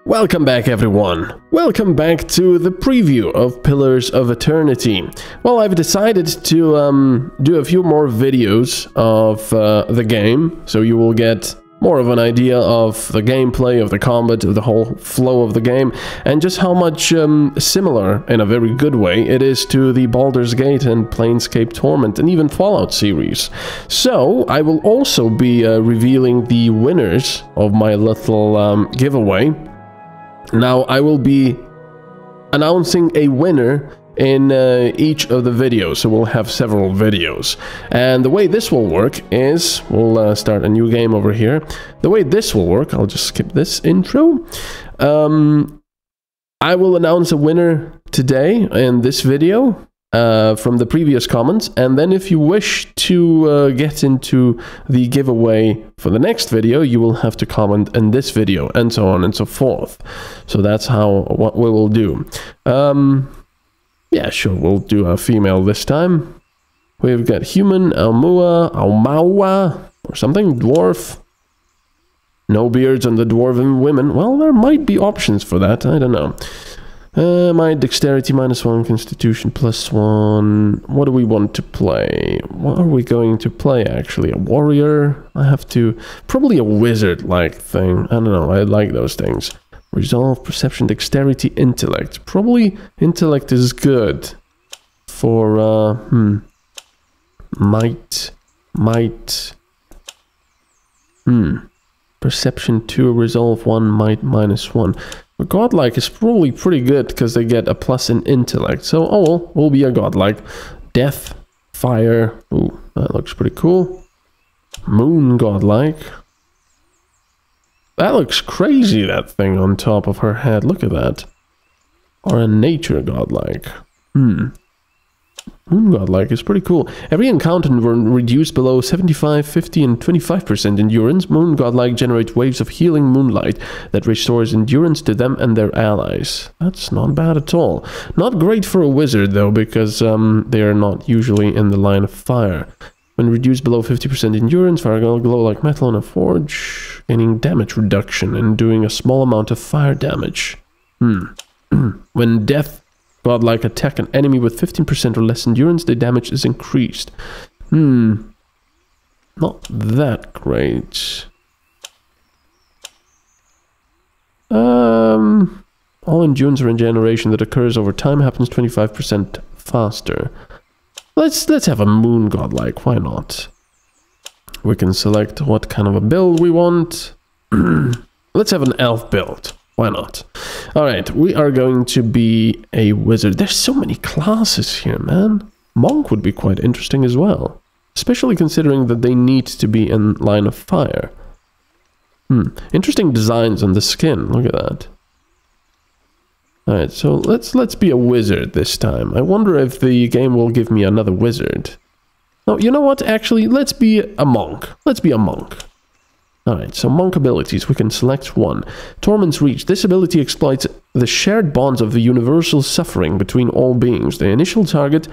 Welcome back, everyone. Welcome back to the preview of Pillars of Eternity. Well, I've decided to do a few more videos of the game, so you will get more of an idea of the gameplay, of the combat, of the whole flow of the game, and just how much similar, in a very good way, it is to the Baldur's Gate and Planescape Torment and even Fallout series. So, I will also be revealing the winners of my little giveaway. Now, I will be announcing a winner in each of the videos, so we'll have several videos. And the way this will work is, we'll start a new game over here. The way this will work, I'll just skip this intro. I will announce a winner today in this video from the previous comments, and then if you wish to get into the giveaway for the next video, you will have to comment in this video, and so on and so forth. So that's what we will do. Yeah, sure, we'll do a female this time. We've got human, Aumua, Aumaua, or something, dwarf. No beards on the dwarven women. Well, there might be options for that, I don't know. My dexterity -1, constitution +1. What do we want to play? What are we going to play, actually? A warrior? I have to... Probably a wizard-like thing. I don't know, I like those things. Resolve, perception, dexterity, intellect. Probably intellect is good for, might. Perception 2, resolve 1, might -1. But godlike is probably pretty good because they get a plus in intellect. So, oh well, we'll be a godlike. Death, fire. Ooh, that looks pretty cool. Moon godlike. That looks crazy, that thing on top of her head. Look at that. Or a nature godlike. Moon godlike is pretty cool. Every encounter when reduced below 75, 50, and 25% endurance, Moon godlike generate waves of healing moonlight that restores endurance to them and their allies. That's not bad at all. Not great for a wizard, though, because they are not usually in the line of fire. When reduced below 50% endurance, fire will glow like metal in a forge, gaining damage reduction and doing a small amount of fire damage. When death godlike attack an enemy with 15% or less endurance, the damage is increased. Not that great. All endurance regeneration that occurs over time happens 25% faster. Let's have a moon godlike, why not? We can select what kind of a build we want. Let's have an elf build, why not? Alright, we are going to be a wizard. There's so many classes here, man. Monk would be quite interesting as well. Especially considering that they need to be in line of fire. Interesting designs on the skin, look at that. Alright, so let's be a wizard this time. I wonder if the game will give me another wizard. Oh, you know what? Actually, let's be a monk. Let's be a monk. Alright, so monk abilities. We can select one. Torment's Reach. This ability exploits the shared bonds of the universal suffering between all beings. The initial target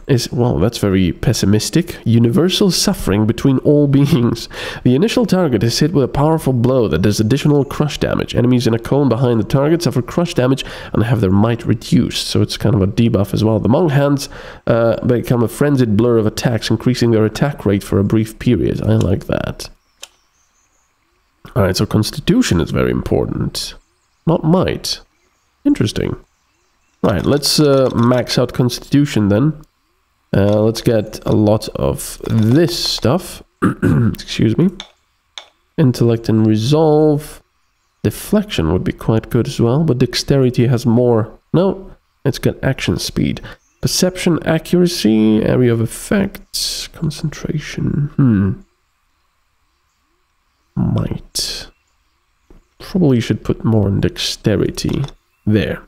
is... Well, that's very pessimistic. Universal suffering between all beings. The initial target is hit with a powerful blow that does additional crush damage. Enemies in a cone behind the target suffer crush damage and have their might reduced. So it's kind of a debuff as well. The monk hands become a frenzied blur of attacks, increasing their attack rate for a brief period. I like that. Alright, so constitution is very important. Not might. Interesting. Alright, let's max out constitution then. Let's get a lot of this stuff. Excuse me. Intellect and resolve. Deflection would be quite good as well, but dexterity has more. No, it's got action speed. Perception, accuracy, area of effect, concentration. Might. Probably should put more in dexterity. There.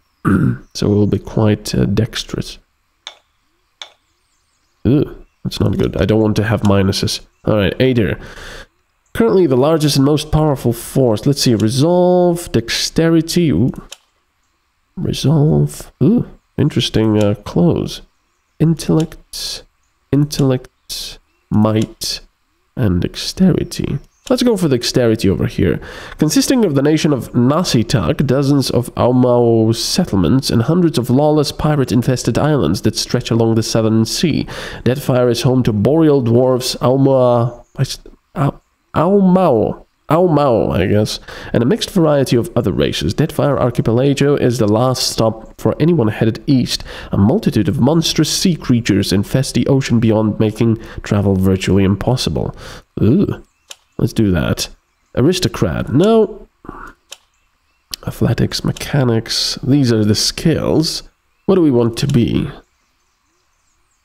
So we'll be quite dexterous. Ugh, that's not good. I don't want to have minuses. Alright, Aether. Currently the largest and most powerful force. Let's see. Resolve, dexterity. Ooh. Resolve. Ooh, interesting clothes. Intellect, might, and dexterity. Let's go for dexterity over here. Consisting of the nation of Nasitak, dozens of Aumau settlements, and hundreds of lawless pirate-infested islands that stretch along the southern sea. Deadfire is home to boreal dwarves, Aumau, I guess, and a mixed variety of other races. Deadfire Archipelago is the last stop for anyone headed east. A multitude of monstrous sea creatures infest the ocean beyond, making travel virtually impossible. Ooh. Let's do that. Aristocrat. No. Athletics, mechanics. These are the skills. What do we want to be?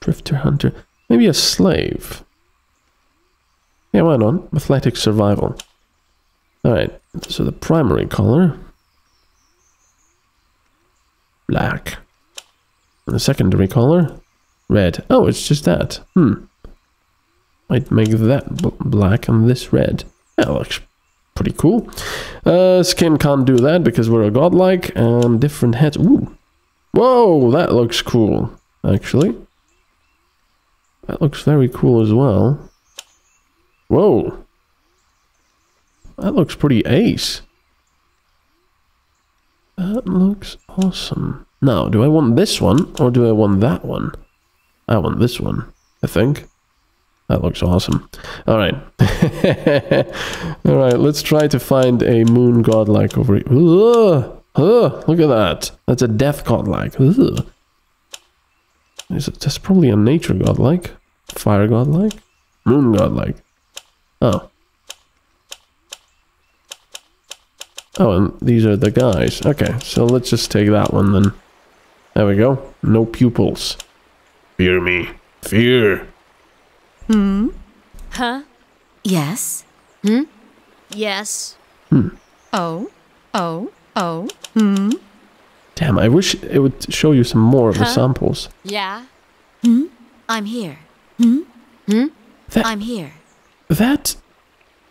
Drifter, hunter. Maybe a slave. Yeah, why not? Athletics, survival. Alright, so the primary color. Black. And the secondary color. Red. Oh, it's just that. Might make that black and this red. That looks pretty cool. Skin can't do that because we're a godlike, and different heads. Ooh. Whoa, that looks cool, actually. That looks very cool as well. Whoa. That looks pretty ace. That looks awesome. Now, do I want this one or do I want that one? I want this one, I think. That looks awesome. Alright. Alright, let's try to find a moon godlike over here. Look at that. That's a death godlike. That's probably a nature godlike. Fire godlike. Moon godlike. Oh. Oh, and these are the guys. Okay, so let's just take that one then. There we go. No pupils. Fear me. Fear. Huh? Yes. Yes. Oh. Damn, I wish it would show you some more of the samples. Yeah. I'm here. I'm here. That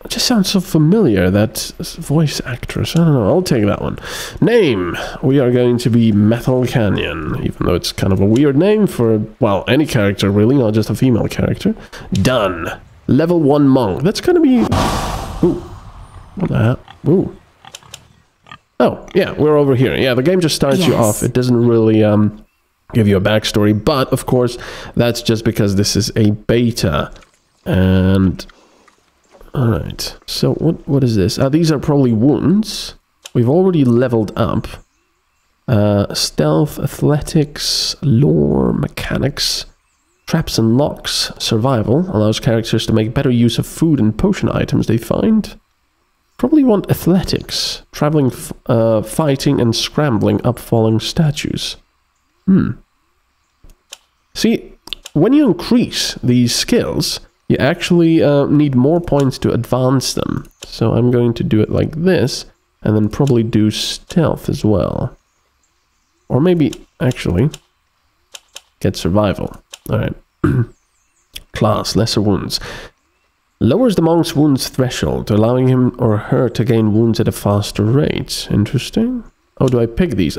just sounds so familiar, that voice actress. I don't know, I'll take that one. Name. We are going to be MetalCanyon, even though it's kind of a weird name for, well, any character really, not just a female character. Done. Level 1 monk. That's gonna be... Ooh. What the hell? Ooh. Oh, yeah, we're over here. Yeah, the game just starts you off. It doesn't really give you a backstory, but of course, that's just because this is a beta. And... Alright, so what is this? These are probably wounds. We've already leveled up. Stealth, athletics, lore, mechanics, traps and locks, survival. Allows characters to make better use of food and potion items they find. Probably want athletics. Traveling, fighting and scrambling up falling statues. See, when you increase these skills... You actually need more points to advance them. So I'm going to do it like this, and then probably do stealth as well. Or maybe, actually, get survival. Alright. Class, lesser wounds. Lowers the monk's wounds threshold, allowing him or her to gain wounds at a faster rate. Interesting. Oh, do I pick these?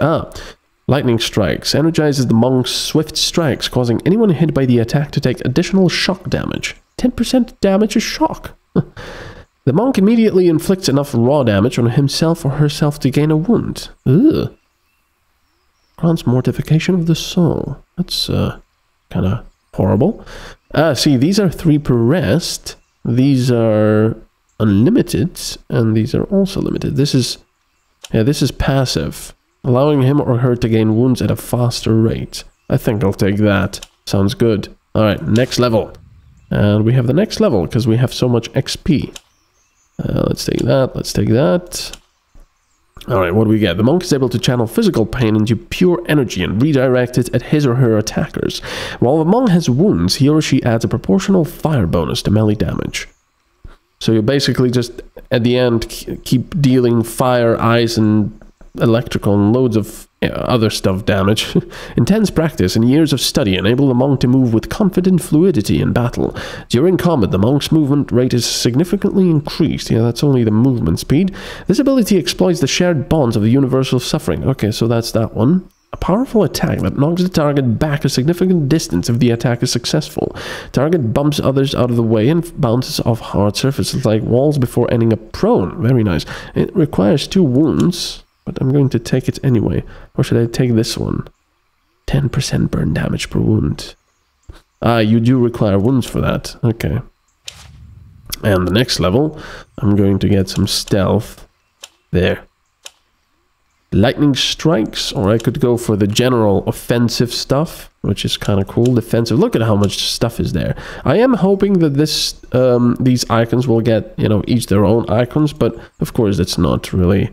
Lightning strikes. Energizes the monk's swift strikes, causing anyone hit by the attack to take additional shock damage. 10% damage is shock. The monk immediately inflicts enough raw damage on himself or herself to gain a wound. Ugh. Grants mortification of the soul. That's kind of horrible. See, these are 3 per rest. These are unlimited, and these are also limited. This is passive, allowing him or her to gain wounds at a faster rate. I think I'll take that. Sounds good. All right, next level. And we have the next level because we have so much XP. Let's take that. Let's take that. Alright, what do we get? The monk is able to channel physical pain into pure energy and redirect it at his or her attackers. While the monk has wounds, he or she adds a proportional fire bonus to melee damage. So you basically just, at the end, keep dealing fire, ice, and electrical and loads of other stuff damage. Intense practice and years of study enable the monk to move with confident fluidity in battle. During combat, the monk's movement rate is significantly increased. Yeah, that's only the movement speed. This ability exploits the shared bonds of the universal suffering. Okay, so that's that one. A Powerful attack that knocks the target back a significant distance if the attack is successful. Target bumps others out of the way and bounces off hard surfaces like walls before ending up prone. Very nice. It requires 2 wounds, but I'm going to take it anyway. Or should I take this one? 10% burn damage per wound. Ah, you do require wounds for that. Okay. And the next level, I'm going to get some stealth. There. Lightning strikes, or I could go for the general offensive stuff, which is kind of cool. Defensive. Look at how much stuff is there. I am hoping that these icons will get, you know, each their own icons, but of course it's not really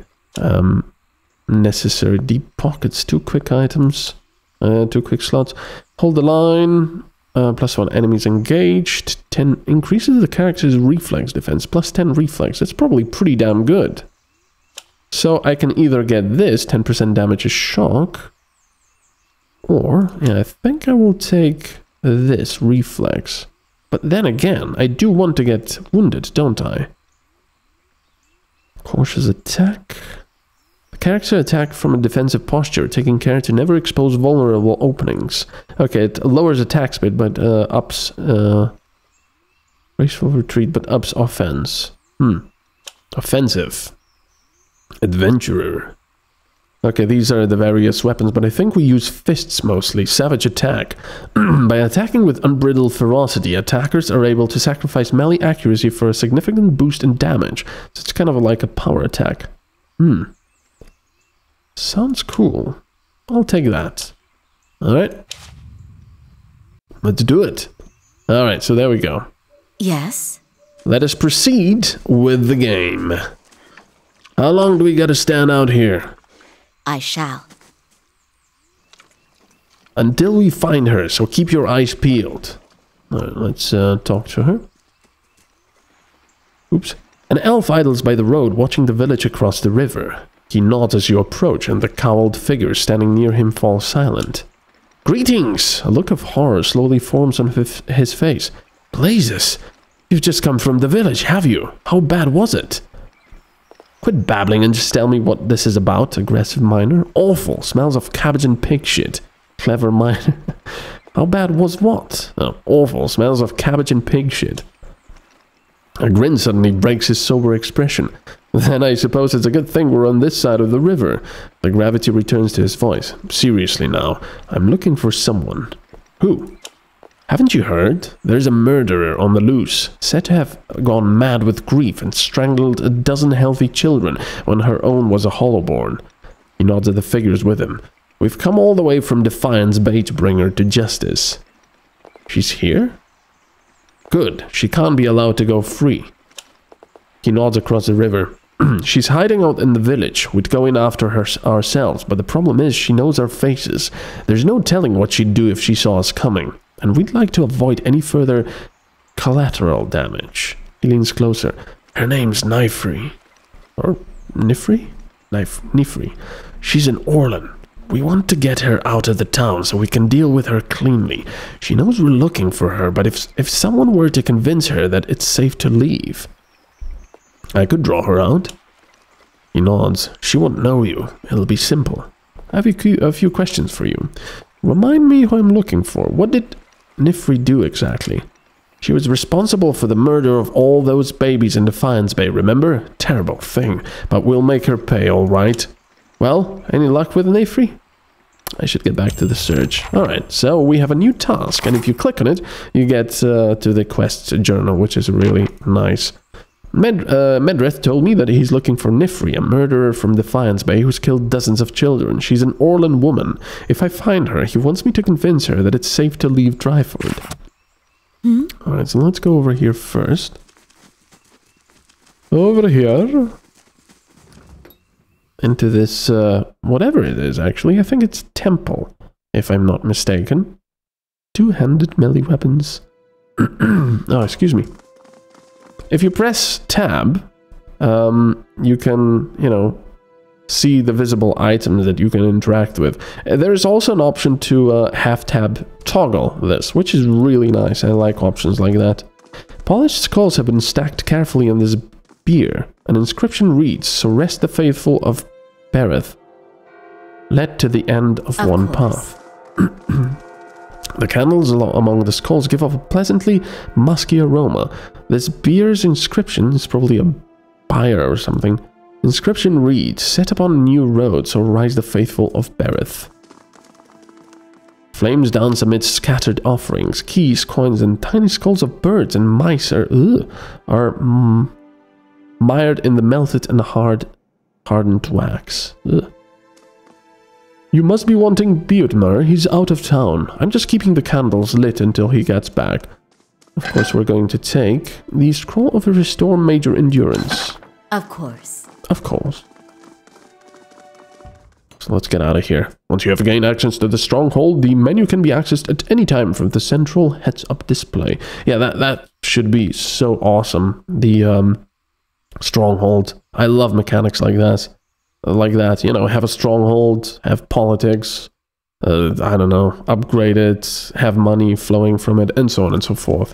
necessary. Deep pockets, 2 quick items, 2 quick slots. Hold the line. +1 enemies engaged. 10 increases the character's reflex defense. +10 reflex. That's probably pretty damn good. So I can either get this, 10% damage is shock, or, yeah, I think I will take this, reflex. But then again, I do want to get wounded, don't I? Cautious attack. The character attack from a defensive posture, taking care to never expose vulnerable openings. Okay, it lowers attack speed, but ups graceful retreat, but ups offense. Offensive. Adventurer. Okay, these are the various weapons, but I think we use fists mostly. Savage attack. By attacking with unbridled ferocity, attackers are able to sacrifice melee accuracy for a significant boost in damage. So it's kind of like a power attack. Sounds cool. I'll take that. Alright. Let's do it. Alright, so there we go. Yes? Let us proceed with the game. How long do we gotta stand out here? I shall. Until we find her, so keep your eyes peeled. Alright, let's talk to her. Oops. An elf idles by the road, watching the village across the river. He nods as you approach, and the cowled figure standing near him falls silent. Greetings! A look of horror slowly forms on his face. Blazes! You've just come from the village, have you? How bad was it? Quit babbling and just tell me what this is about, aggressive miner. Awful, smells of cabbage and pig shit. Clever miner. How bad was what? Oh, awful, smells of cabbage and pig shit. A grin suddenly breaks his sober expression. Then I suppose it's a good thing we're on this side of the river. The gravity returns to his voice. Seriously now, I'm looking for someone. Who? Haven't you heard? There's a murderer on the loose, said to have gone mad with grief and strangled a dozen healthy children when her own was a hollowborn. He nods at the figures with him. We've come all the way from Defiance Bay to bring her to justice. She's here? Good, she can't be allowed to go free. He nods across the river. She's hiding out in the village. We'd go in after her ourselves, but the problem is she knows our faces. There's no telling what she'd do if she saw us coming, and we'd like to avoid any further collateral damage. He leans closer. Her name's Nifri. Or Nifri? Nifri. She's in Orlan. We want to get her out of the town so we can deal with her cleanly. She knows we're looking for her, but if someone were to convince her that it's safe to leave, I could draw her out. He nods. She won't know you. It'll be simple. I have a few questions for you. Remind me who I'm looking for. What did Nifri do exactly? She was responsible for the murder of all those babies in Defiance Bay, remember? Terrible thing. But we'll make her pay, all right. Well, any luck with Nifri? I should get back to the search. Alright, so we have a new task, and if you click on it, you get to the quest journal, which is really nice. Medrith told me that he's looking for Nifri, a murderer from Defiance Bay who's killed dozens of children. She's an Orlan woman. If I find her, he wants me to convince her that it's safe to leave Dryford. Alright, so let's go over here first. Over here. Into this, whatever it is, actually. I think it's temple, if I'm not mistaken. Two-handed melee weapons. Oh, excuse me. If you press tab, you can, you know, see the visible items that you can interact with. There is also an option to half tab toggle this, which is really nice. I like options like that. Polished skulls have been stacked carefully in this bier. An inscription reads, "So rest the faithful of Bereth." led to the end of one path. The candles among the skulls give off a pleasantly musky aroma. This beer's inscription is probably a pyre or something. Inscription reads, set upon new roads or rise the faithful of Berith. Flames dance amidst scattered offerings. Keys, coins, and tiny skulls of birds and mice are mired in the melted and hardened wax. Ugh. You must be wanting Beardmer. He's out of town. I'm just keeping the candles lit until he gets back. Of course, we're going to take the Scroll of Restore Major Endurance. Of course. Of course. So let's get out of here. Once you have gained access to the stronghold, the menu can be accessed at any time from the central heads-up display. Yeah, that should be so awesome. The stronghold. I love mechanics like that. You know, have a stronghold, have politics, I don't know, upgrade it, have money flowing from it, and so on and so forth.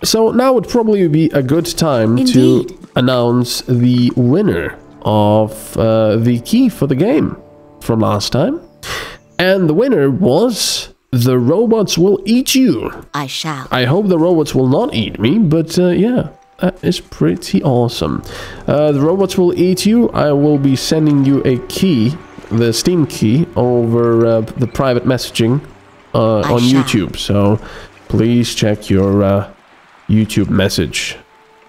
So now would probably be a good time to announce the winner of the key for the game from last time. And the winner was The Robots Will Eat You. I shall. I hope the robots will not eat me, but yeah. That is pretty awesome. The robots will eat you. I will be sending you a key, the Steam key, over the private messaging on YouTube. So please check your YouTube message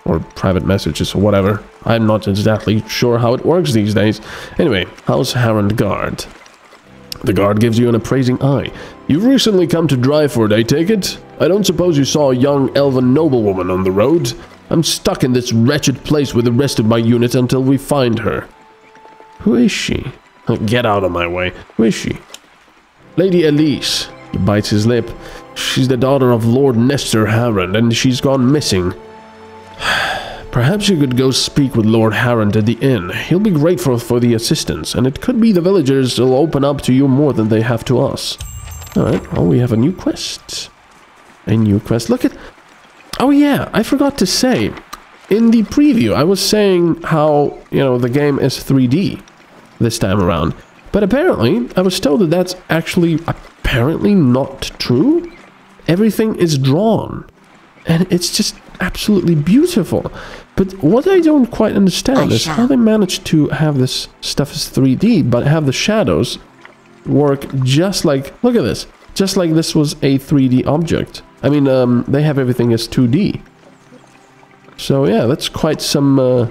or private messages or whatever. I'm not exactly sure how it works these days. Anyway, how's Harrand Guard? The guard gives you an appraising eye. You've recently come to Dryford, I take it? I don't suppose you saw a young elven noblewoman on the road? I'm stuck in this wretched place with the rest of my unit until we find her. Who is she? Get out of my way. Who is she? Lady Elise. He bites his lip. She's the daughter of Lord Nestor Harrand, and she's gone missing. Perhaps you could go speak with Lord Harrand at the inn. He'll be grateful for the assistance, and it could be the villagers will open up to you more than they have to us. Alright, well, we have a new quest. A new quest. Look at... Oh yeah, I forgot to say, in the preview I was saying how, you know, the game is 3D this time around. But apparently, I was told that that's actually apparently not true. Everything is drawn. And it's just absolutely beautiful. But what I don't quite understand is how they managed to have this stuff as 3D, but have the shadows work just like, look at this, just like this was a 3D object. I mean, they have everything as 2D. So yeah, that's quite some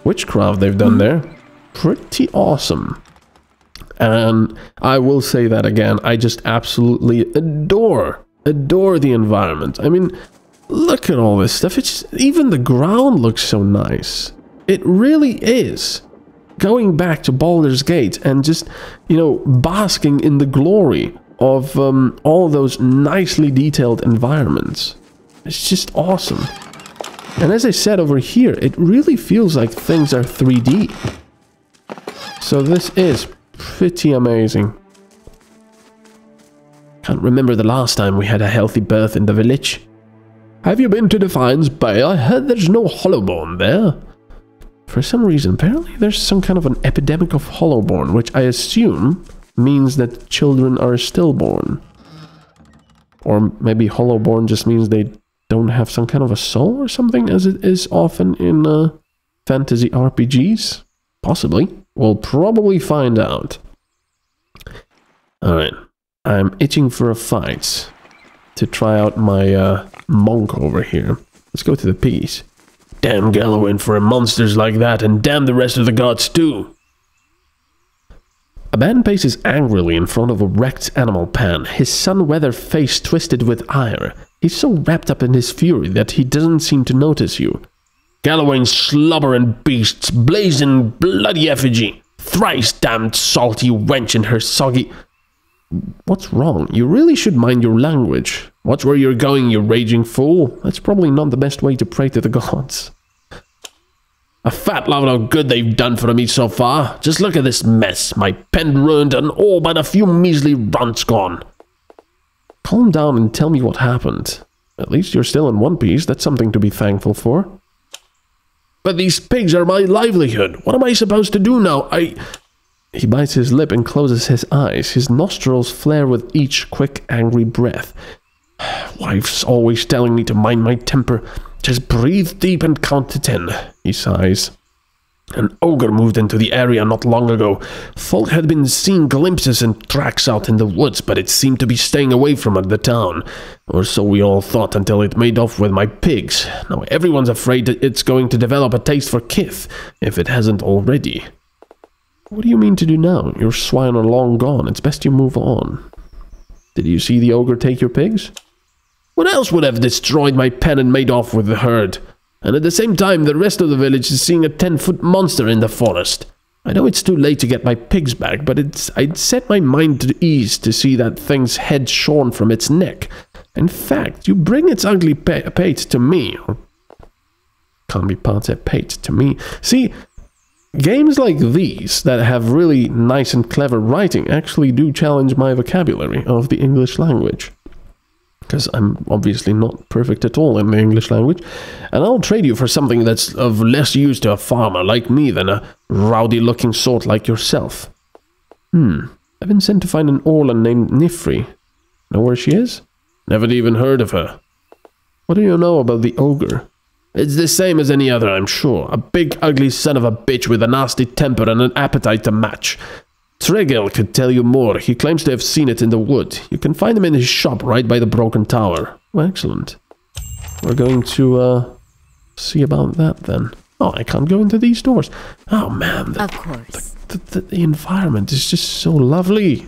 witchcraft they've done there. Pretty awesome. And I will say that again, I just absolutely adore the environment. I mean, look at all this stuff. It's just, even the ground looks so nice. It really is. Going back to Baldur's Gate and just, you know, basking in the glory of all those nicely detailed environments. It's just awesome. And as I said over here, it really feels like things are 3D. So this is pretty amazing. Can't remember the last time we had a healthy birth in the village. Have you been to Defiance Bay? I heard there's no hollowborn there. For some reason, apparently there's some kind of an epidemic of hollowborn, which I assume means that children are stillborn. Or maybe hollowborn just means they don't have some kind of a soul or something, as it is often in fantasy RPGs? Possibly. We'll probably find out. Alright. I'm itching for a fight to try out my monk over here. Let's go to the piggies. Damn Gallowin for monsters like that, and damn the rest of the gods too. A man paces angrily in front of a wrecked animal pan, his sun-weathered face twisted with ire. He's so wrapped up in his fury that he doesn't seem to notice you. Galloway's slobbering beasts, blazing bloody effigy, thrice damned salty wench and her soggy... What's wrong? You really should mind your language. Watch where you're going, you raging fool. That's probably not the best way to pray to the gods. A fat lot of good they've done for me so far. Just look at this mess. My pen ruined and all but a few measly runts gone. Calm down and tell me what happened. At least you're still in one piece. That's something to be thankful for. But these pigs are my livelihood. What am I supposed to do now? He bites his lip and closes his eyes. His nostrils flare with each quick, angry breath. Wife's always telling me to mind my temper. Just breathe deep and count to 10, he sighs. An ogre moved into the area not long ago. Folk had been seeing glimpses and tracks out in the woods, but it seemed to be staying away from the town. Or so we all thought until it made off with my pigs. Now everyone's afraid that it's going to develop a taste for kith, if it hasn't already. What do you mean to do now? Your swine are long gone. It's best you move on. Did you see the ogre take your pigs? What else would have destroyed my pen and made off with the herd? And at the same time, the rest of the village is seeing a 10-foot monster in the forest. I know it's too late to get my pigs back, but I'd set my mind to ease to see that thing's head shorn from its neck. In fact, you bring its ugly pate to me. Or can't be part of pate to me. See, games like these that have really nice and clever writing actually do challenge my vocabulary of the English language. Because I'm obviously not perfect at all in the English language, and I'll trade you for something that's of less use to a farmer like me than a rowdy-looking sort like yourself. I've been sent to find an Orla named Nifri. Know where she is? Never even heard of her. What do you know about the ogre? It's the same as any other, I'm sure. A big, ugly son of a bitch with a nasty temper and an appetite to match. Tregel could tell you more. He claims to have seen it in the wood. You can find him in his shop right by the broken tower. Well, excellent. We're going to see about that then. Oh, I can't go into these doors. Oh man, Of course. the environment is just so lovely.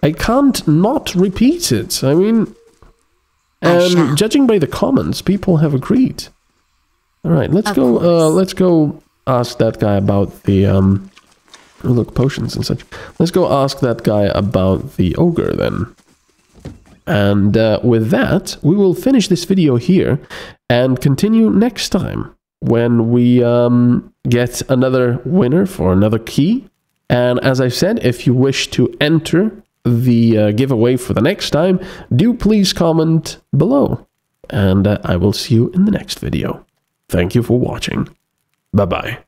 I can't not repeat it. I mean, and judging by the comments, people have agreed. All right, let's go ask that guy about the look, potions and such. Let's go ask that guy about the ogre then. And with that, we will finish this video here and continue next time when we get another winner for another key. And as I said, if you wish to enter the giveaway for the next time, do please comment below. And I will see you in the next video. Thank you for watching. Bye-bye.